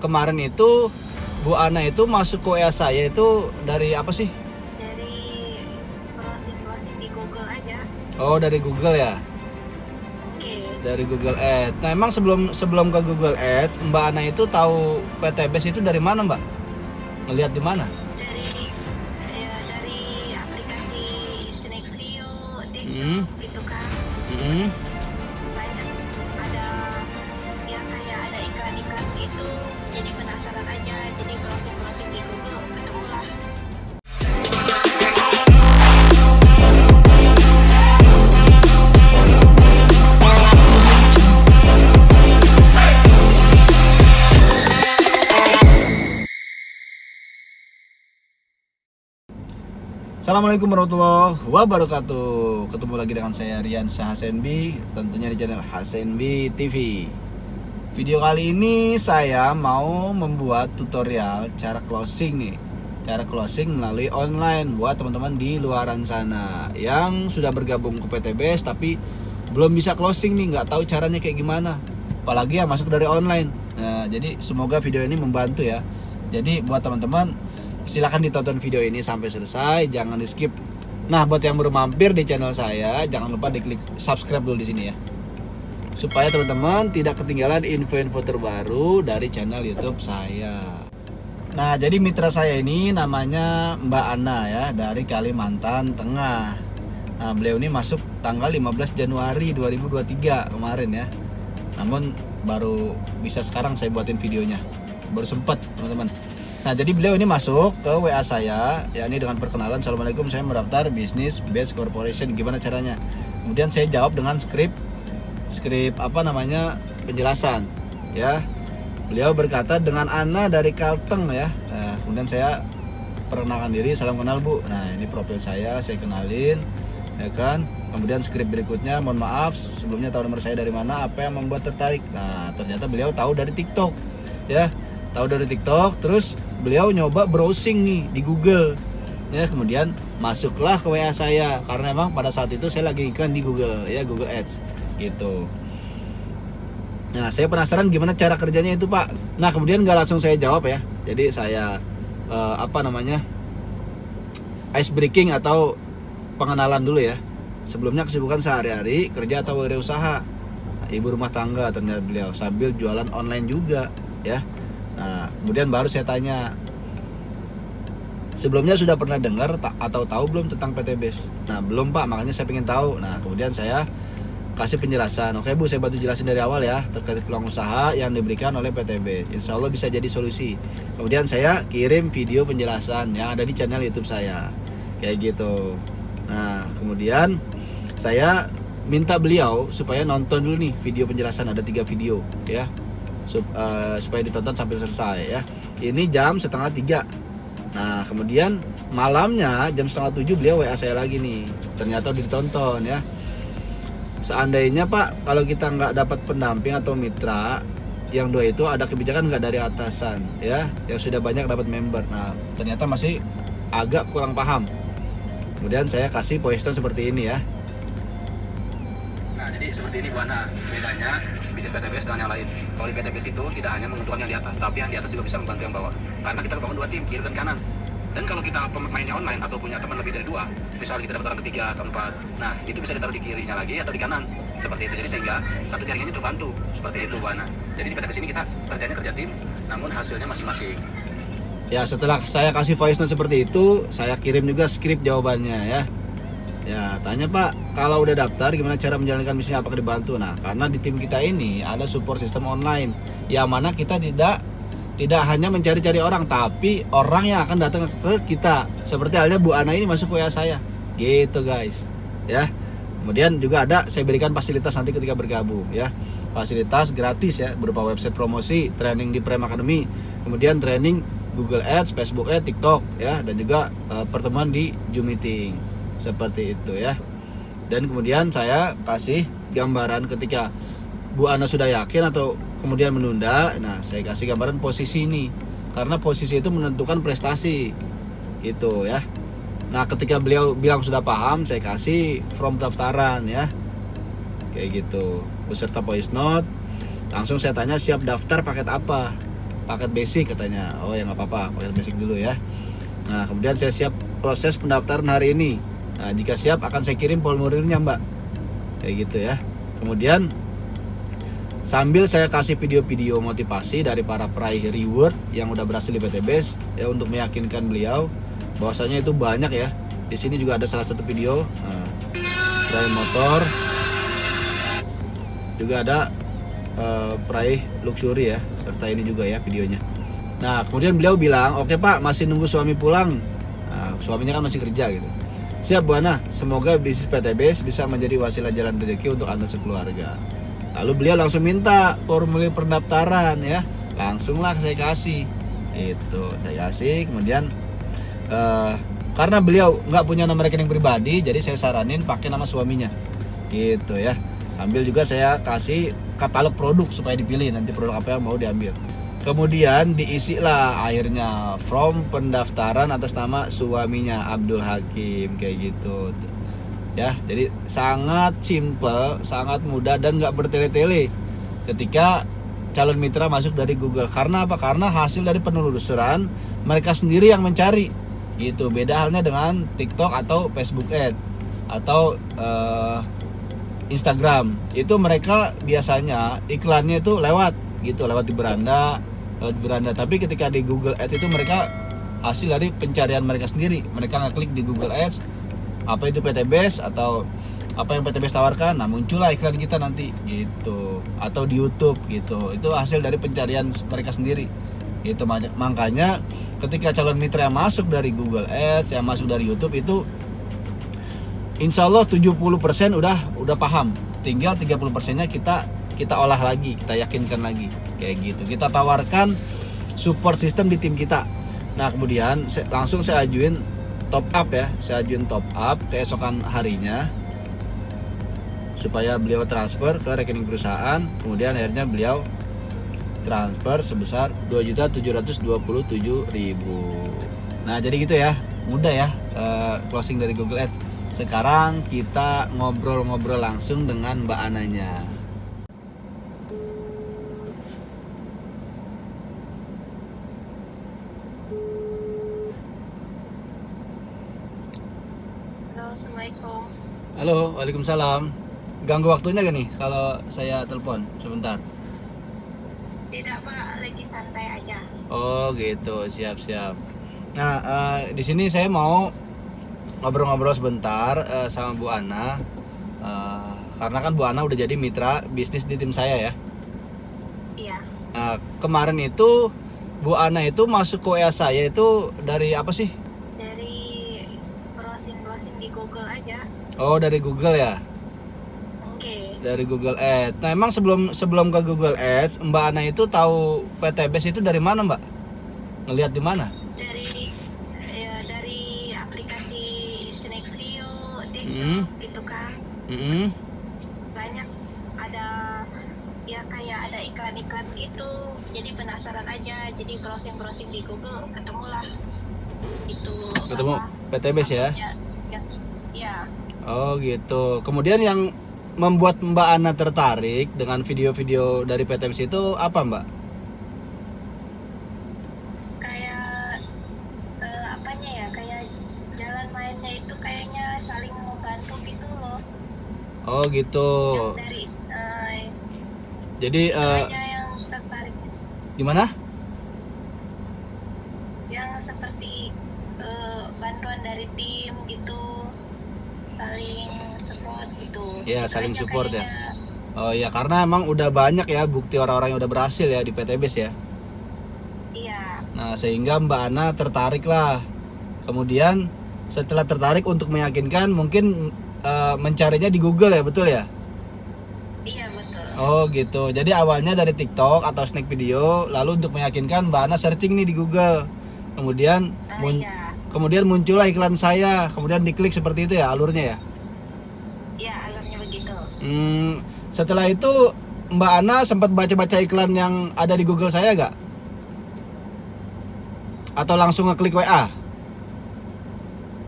kemarin itu Bu Ana itu masuk ke WA saya itu dari apa sih? Dari browsing di Google aja. Oh, dari Google ya? Oke. Dari Google Ads. Nah, emang sebelum ke Google Ads, Mbak Ana itu tahu PTBase itu dari mana, Mbak? Ngelihat di mana? Dari aplikasi Snack Video, Hmm. TikTok gitu kan. Hmm. Banyak ada ya kayak ada iklan-iklan gitu. Jadi penasaran aja. Jadi browsing di Google ketemulah. Assalamualaikum warahmatullahi wabarakatuh. Ketemu lagi dengan saya Rian Hasenbi, tentunya di channel Hasenbi TV. Video kali ini saya mau membuat tutorial cara closing nih. Cara closing melalui online buat teman-teman di luaran sana yang sudah bergabung ke PTBase tapi belum bisa closing nih, nggak tahu caranya kayak gimana. Apalagi yang masuk dari online. Nah, jadi semoga video ini membantu ya. Jadi buat teman-teman, silakan ditonton video ini sampai selesai, jangan di skip. Nah, buat yang baru mampir di channel saya, jangan lupa diklik subscribe dulu di sini ya, supaya teman-teman tidak ketinggalan info-info terbaru dari channel YouTube saya. Nah, jadi mitra saya ini namanya Mbak Ana ya, dari Kalimantan Tengah. Nah, beliau ini masuk tanggal 15 Januari 2023 kemarin ya. Namun baru bisa sekarang saya buatin videonya. Baru sempat, teman-teman. Nah, jadi beliau ini masuk ke WA saya, yakni dengan perkenalan, Assalamualaikum, saya mendaftar bisnis Base Corporation, gimana caranya? Kemudian saya jawab dengan skrip penjelasan ya. Beliau berkata dengan Ana dari Kalteng ya. Nah, kemudian saya perkenalkan diri, salam kenal Bu. Nah, ini profil saya kenalin ya kan. Kemudian skrip berikutnya, mohon maaf sebelumnya tahu nomor saya dari mana, apa yang membuat tertarik. Nah, ternyata beliau tahu dari TikTok ya. Tahu dari TikTok, terus beliau nyoba browsing nih di Google ya, kemudian masuklah ke WA saya karena emang pada saat itu saya lagi iklan di Google ya, Google Ads gitu. Nah, saya penasaran gimana cara kerjanya itu, Pak. Nah, kemudian nggak langsung saya jawab ya, jadi saya ice breaking atau pengenalan dulu ya. Sebelumnya kesibukan sehari-hari, kerja atau wirausaha. Nah, ibu rumah tangga ternyata beliau, sambil jualan online juga ya. Nah, kemudian baru saya tanya, sebelumnya sudah pernah dengar atau tahu belum tentang PTBase? Nah, belum Pak, makanya saya ingin tahu. Nah, kemudian saya kasih penjelasan. Oke Bu, saya bantu jelasin dari awal ya terkait peluang usaha yang diberikan oleh PTBase. Insya Allah bisa jadi solusi. Kemudian saya kirim video penjelasan yang ada di channel YouTube saya, kayak gitu. Nah, kemudian saya minta beliau supaya nonton dulu nih video penjelasan, ada 3 video ya. Supaya ditonton sampai selesai ya. Ini jam 2:30. Nah, kemudian malamnya jam 6:30 beliau WA saya lagi nih. Ternyata udah ditonton ya. Seandainya Pak, kalau kita nggak dapat pendamping atau mitra, yang dua itu ada kebijakan nggak dari atasan ya, yang sudah banyak dapat member. Nah, ternyata masih agak kurang paham. Kemudian saya kasih voice tone seperti ini ya. Nah, jadi seperti ini Bu Ana, bedanya bisnis PTBase dengan yang lain. Kalau di PTBase itu tidak hanya menguntungkan yang di atas, tapi yang di atas juga bisa membantu yang bawah. Karena kita bangun 2 tim, kiri dan kanan. Dan kalau kita pemainnya online atau punya teman lebih dari 2, misalnya kita dapat orang ketiga atau 4, nah itu bisa ditaruh di kirinya lagi atau di kanan, seperti itu. Jadi sehingga satu jaringannya terbantu, seperti itu Bu Ana. Jadi di PTBase ini kita kerja tim, namun hasilnya masing-masing. Ya, setelah saya kasih voice note seperti itu, saya kirim juga skrip jawabannya ya. Ya, tanya Pak, kalau udah daftar gimana cara menjalankan bisnisnya, apakah dibantu? Nah, karena di tim kita ini ada support sistem online, yang mana kita tidak hanya mencari-cari orang, tapi orang yang akan datang ke kita. Seperti halnya Bu Ana ini masuk WA saya, gitu guys. Ya, kemudian juga saya berikan fasilitas nanti ketika bergabung ya, fasilitas gratis ya, berupa website promosi, training di Prime Academy, kemudian training Google Ads, Facebook Ads, TikTok ya, dan juga pertemuan di Zoom meeting. Seperti itu ya. Dan kemudian saya kasih gambaran ketika Bu Ana sudah yakin atau kemudian menunda. Nah, saya kasih gambaran posisi ini, karena posisi itu menentukan prestasi itu ya. Nah, ketika beliau bilang sudah paham, saya kasih form pendaftaran ya, kayak gitu, beserta voice note. Langsung saya tanya, siap daftar paket apa? paket basic katanya. Oh ya nggak apa-apa, paket basic dulu ya. Nah kemudian saya siap proses pendaftaran hari ini. Nah jika siap akan saya kirim formulirnya Mbak, kayak gitu ya. Kemudian sambil saya kasih video-video motivasi dari para peraih reward yang udah berhasil di PTBS ya, untuk meyakinkan beliau bahwasanya itu banyak ya. Di sini juga ada salah satu video peraih motor, juga ada peraih luxury ya, serta ini juga ya videonya. Nah kemudian beliau bilang, oke Pak, masih nunggu suami pulang. Nah, suaminya kan masih kerja gitu. Siap Bu Ana, semoga bisnis PTBS bisa menjadi wasilah jalan rezeki untuk Anda sekeluarga. Lalu beliau langsung minta formulir pendaftaran ya, langsunglah saya kasih. Itu saya kasih. Kemudian karena beliau nggak punya nomor rekening pribadi, jadi saya saranin pakai nama suaminya, gitu ya. Sambil juga saya kasih katalog produk supaya dipilih nanti produk apa yang mau diambil. Kemudian diisilah akhirnya form pendaftaran atas nama suaminya Abdul Hakim, kayak gitu ya. Jadi sangat simple, sangat mudah dan nggak bertele-tele ketika calon mitra masuk dari Google. Karena apa? Karena hasil dari penelusuran mereka sendiri yang mencari gitu. Beda halnya dengan TikTok atau Facebook Ad atau Instagram. Itu mereka biasanya iklannya itu lewat gitu, lewat di beranda. Tapi ketika di Google Ads itu mereka hasil dari pencarian mereka sendiri. Mereka ngeklik di Google Ads apa itu PTBS atau apa yang PTBS tawarkan, nah muncullah iklan kita nanti gitu, atau di YouTube gitu. Itu hasil dari pencarian mereka sendiri. Itu makanya ketika calon mitra yang masuk dari Google Ads, yang masuk dari YouTube itu insya Allah 70% udah paham. Tinggal 30%-nya kita olah lagi, kita yakinkan lagi, kayak gitu. Kita tawarkan support system di tim kita. Nah kemudian langsung saya ajuin top up ya, saya ajuin top up keesokan harinya supaya beliau transfer ke rekening perusahaan. Kemudian akhirnya beliau transfer sebesar 2.727.000. Nah jadi gitu ya, mudah ya closing dari Google Ads. Sekarang kita ngobrol-ngobrol langsung dengan Mbak Ananya. Halo, Assalamualaikum. Halo, waalaikumsalam. Ganggu waktunya gak nih kalau saya telepon sebentar? Tidak Pak, lagi santai aja. Oh gitu, siap-siap. Nah di sini saya mau ngobrol-ngobrol sebentar sama Bu Ana, karena kan Bu Ana udah jadi mitra bisnis di tim saya ya. Iya. Nah kemarin itu Bu Ana itu masuk ke WA saya itu dari apa sih? Dari browsing di Google aja. Oh dari Google ya? Oke. Dari Google Ads. Nah emang sebelum ke Google Ads, Mbak Ana itu tahu PTBS itu dari mana Mbak? Ngelihat di mana? Dari aplikasi Snack Video, TikTok gitu kan. Banyak ada ya kayak ada iklan-iklan gitu. Jadi penasaran aja. Jadi browsing di Google ketemulah itu. Ketemu PTBS ya? Ya. Oh gitu. Kemudian yang membuat Mbak Ana tertarik dengan video-video dari PTBS itu apa Mbak? Kayak apanya ya, kayak jalan mainnya itu kayaknya saling membantu gitu loh. Oh gitu. Yang dari Jadi itu aja yang tertarik. gimana? Yang seperti bantuan dari tim gitu, saling support gitu. Ya, Itu saling aja support ya. kayaknya. Oh ya, karena emang udah banyak ya bukti orang-orang yang udah berhasil ya di PTBS ya. Iya. Nah, sehingga Mbak Ana tertarik lah. Kemudian setelah tertarik untuk meyakinkan mungkin mencarinya di Google ya, betul ya? Iya betul. Oh gitu. Jadi awalnya dari TikTok atau Snack Video, lalu untuk meyakinkan Mbak Ana searching nih di Google. Kemudian Iya. kemudian muncullah iklan saya, kemudian diklik seperti itu ya alurnya ya. Iya, alurnya begitu. Setelah itu Mbak Ana sempat baca-baca iklan yang ada di Google saya gak? Atau langsung ngeklik WA?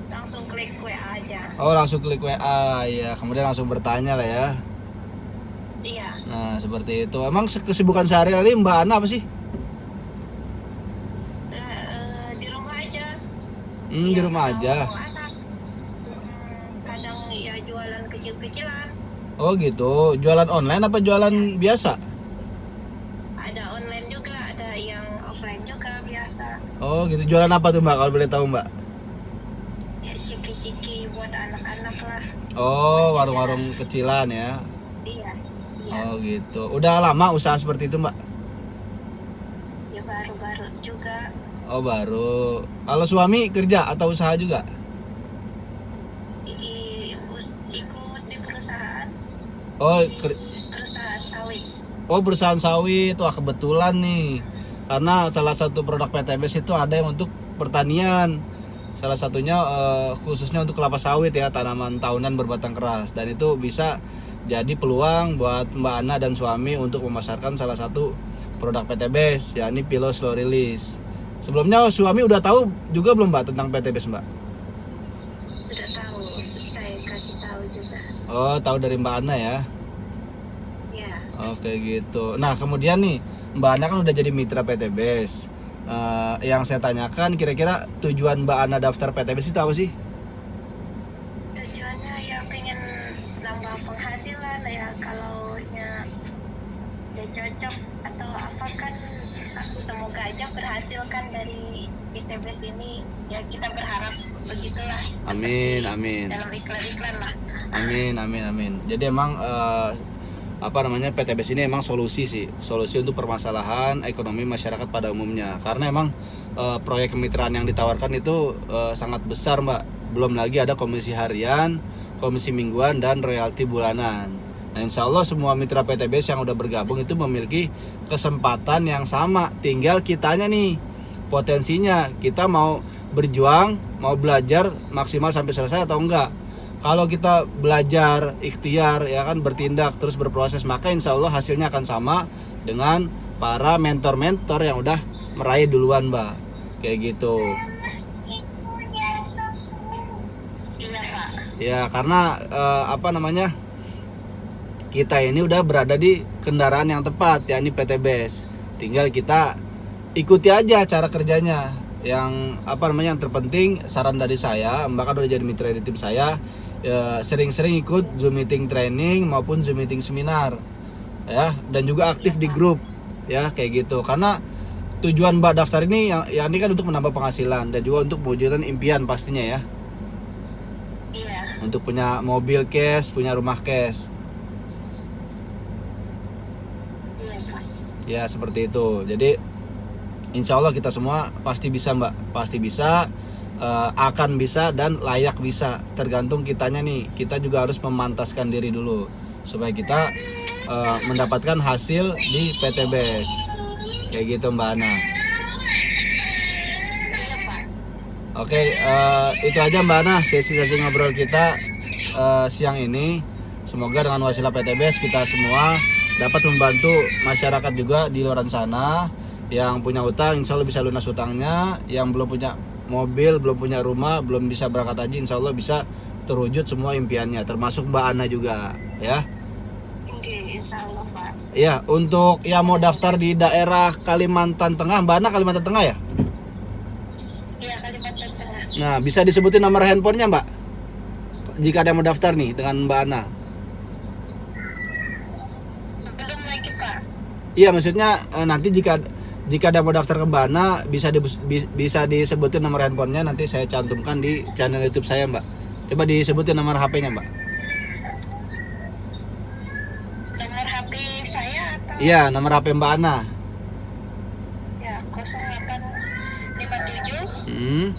Langsung klik WA aja. Oh langsung klik WA ya, kemudian langsung bertanya lah ya. Iya. Nah seperti itu. Emang kesibukan sehari-hari Mbak Ana apa sih? Di rumah aja. Anak. Kadang ya jualan kecil-kecilan. Oh gitu. Jualan online apa jualan biasa? Ada online juga, ada yang offline juga biasa. Oh gitu. Jualan apa tuh Mbak kalau boleh tahu Mbak? Ya ciki-ciki buat anak-anak lah. Oh, warung-warung kecilan ya. Iya. Oh gitu. Udah lama usaha seperti itu Mbak? Ya baru-baru juga. Oh baru. Kalau suami kerja atau usaha juga? Ikut di perusahaan. Oh, Di perusahaan sawit. perusahaan sawit. Wah kebetulan nih. Karena salah satu produk PTBS itu ada yang untuk pertanian. Salah satunya khususnya untuk kelapa sawit ya, tanaman tahunan berbatang keras. Dan itu bisa jadi peluang buat Mbak Ana dan suami untuk memasarkan salah satu produk PTBS, yakni Pilo Slow Release. Sebelumnya suami udah tahu juga belum Mbak tentang PTBS Mbak? Sudah tahu, saya kasih tahu juga. Oh, tahu dari Mbak Ana ya? Ya. Oke gitu. Nah kemudian nih Mbak Ana kan udah jadi mitra PTBS. Yang saya tanyakan kira-kira tujuan Mbak Ana daftar PTBS itu apa sih? Tujuannya ya pengen nambah penghasilan ya, kalau ya cocok atau apa kan, semoga aja berhasil kan dari PTBS ini, ya kita berharap begitulah. Amin, amin. Dalam iklan-iklan lah. Amin. Jadi emang PTBS ini emang solusi untuk permasalahan ekonomi masyarakat pada umumnya. Karena emang proyek kemitraan yang ditawarkan itu sangat besar Mbak. Belum lagi ada komisi harian, komisi mingguan, dan royalti bulanan. Nah insya Allah semua mitra PTBS yang udah bergabung itu memiliki kesempatan yang sama. Tinggal kitanya nih, potensinya kita mau berjuang, mau belajar maksimal sampai selesai atau enggak. Kalau kita belajar, ikhtiar, ya kan, bertindak, terus berproses, maka insya Allah hasilnya akan sama dengan para mentor-mentor yang udah meraih duluan Mbak. Kayak gitu. Iya Pak. Ya karena kita ini udah berada di kendaraan yang tepat, yakni PTBS. Tinggal kita ikuti aja cara kerjanya. Yang yang terpenting saran dari saya, Mbak kan udah jadi mitra di tim saya, sering-sering ikut Zoom meeting training maupun Zoom meeting seminar, ya, dan juga aktif di grup, ya kayak gitu. Karena tujuan Mbak daftar ini ini kan untuk menambah penghasilan dan juga untuk mewujudkan impian pastinya ya. Iya. Untuk punya mobil cash, punya rumah cash. Iya Pak. Ya seperti itu. Jadi insya Allah kita semua pasti bisa Mbak, pasti bisa, akan bisa dan layak bisa. Tergantung kitanya nih. Kita juga harus memantaskan diri dulu supaya kita mendapatkan hasil di PTBS. Kayak gitu Mbak Ana. Iya Pak. Oke, itu aja Mbak Ana sesi-sesi ngobrol kita siang ini. Semoga dengan wasilah PTBS kita semua dapat membantu masyarakat juga di luar sana. Yang punya utang insya Allah bisa lunas utangnya. Yang belum punya mobil, belum punya rumah, belum bisa berangkat haji, insya Allah bisa terwujud semua impiannya, termasuk Mbak Ana juga ya. Oke, insya Allah Pak. Ya, untuk yang mau daftar di daerah Kalimantan Tengah, Mbak Ana Kalimantan Tengah ya? Iya, Kalimantan Tengah. Nah, bisa disebutin nomor handphonenya Mbak? Jika ada yang mau daftar nih dengan Mbak Ana. Belum lagi Pak. Iya, maksudnya nanti jika ada yang mau daftar ke Mbak Ana, bisa disebutin nomor handphonenya, nanti saya cantumkan di channel YouTube saya Mbak. Coba disebutin nomor HP-nya Mbak. Nomor HP saya atau? Iya, nomor HP Mbak Ana. Ya, 0857 Hmm.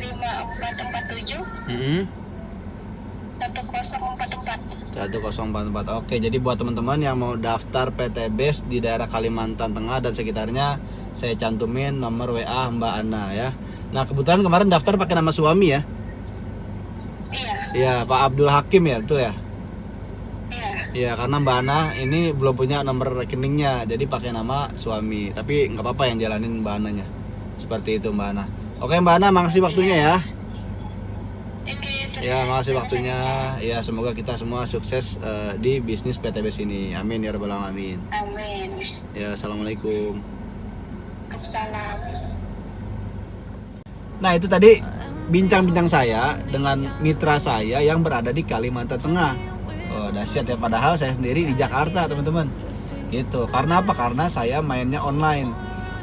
5447 Hmm. 1044. 1044. Oke, jadi buat teman-teman yang mau daftar PTBS di daerah Kalimantan Tengah dan sekitarnya, saya cantumin nomor WA Mbak Ana ya. Nah, kebetulan kemarin daftar pakai nama suami ya. Iya. Iya, Pak Abdul Hakim ya, betul ya? Iya. Iya, karena Mbak Ana ini belum punya nomor rekeningnya, jadi pakai nama suami. Tapi nggak apa-apa yang jalanin Mbak Ananya. Seperti itu Mbak Ana. Oke Mbak Ana, makasih waktunya ya. Ya, makasih waktunya. Ya, semoga kita semua sukses di bisnis PTBS ini. Amin ya rabbal alamin. Amin. Ya, assalamualaikum. Waalaikumsalam. Nah itu tadi bincang-bincang saya dengan mitra saya yang berada di Kalimantan Tengah. Oh dahsyat ya, padahal saya sendiri di Jakarta teman-teman. Gitu. Karena apa? Karena saya mainnya online.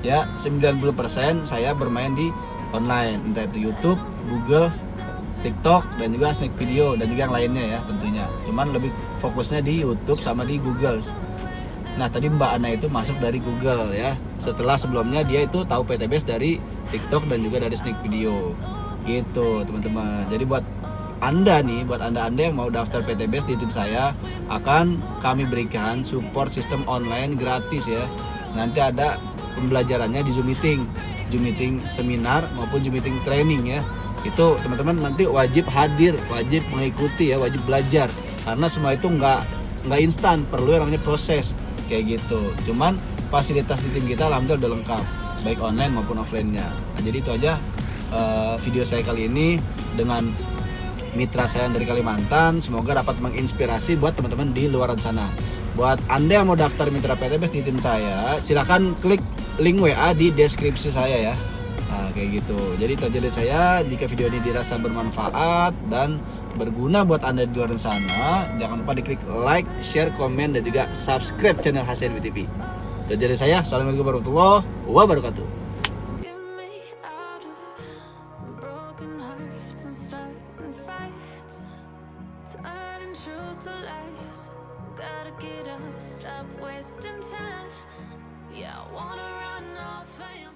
Ya 90% saya bermain di online, entah itu YouTube, Google, TikTok, dan juga Sneak Video, dan juga yang lainnya ya tentunya. Cuman lebih fokusnya di YouTube sama di Google. Nah tadi Mbak Ana itu masuk dari Google ya. Setelah sebelumnya dia itu tahu PTBS dari TikTok dan juga dari Sneak Video. Gitu teman-teman. Jadi buat anda yang mau daftar PTBS di tim saya, akan kami berikan support sistem online gratis ya. Nanti ada pembelajarannya di Zoom meeting seminar maupun Zoom meeting training ya. Itu teman-teman nanti wajib hadir, wajib mengikuti ya, wajib belajar. Karena semua itu nggak instan, perlu yang namanya proses kayak gitu. Cuman fasilitas di tim kita alhamdulillah udah lengkap, baik online maupun offline-nya. Nah, jadi itu aja video saya kali ini dengan mitra saya dari Kalimantan. Semoga dapat menginspirasi buat teman-teman di luar sana. Buat Anda yang mau daftar mitra PTBS di tim saya, silahkan klik link WA di deskripsi saya ya. Nah kayak gitu. Jadi itu aja dari saya. Jika video ini dirasa bermanfaat dan berguna buat Anda di luar sana, jangan lupa diklik like, share, komen, dan juga subscribe channel HCNW TV. Itu aja dari saya. Assalamualaikum warahmatullahi wabarakatuh. Turning truth to lies. Gotta get up, stop wasting time. Yeah, I wanna run off and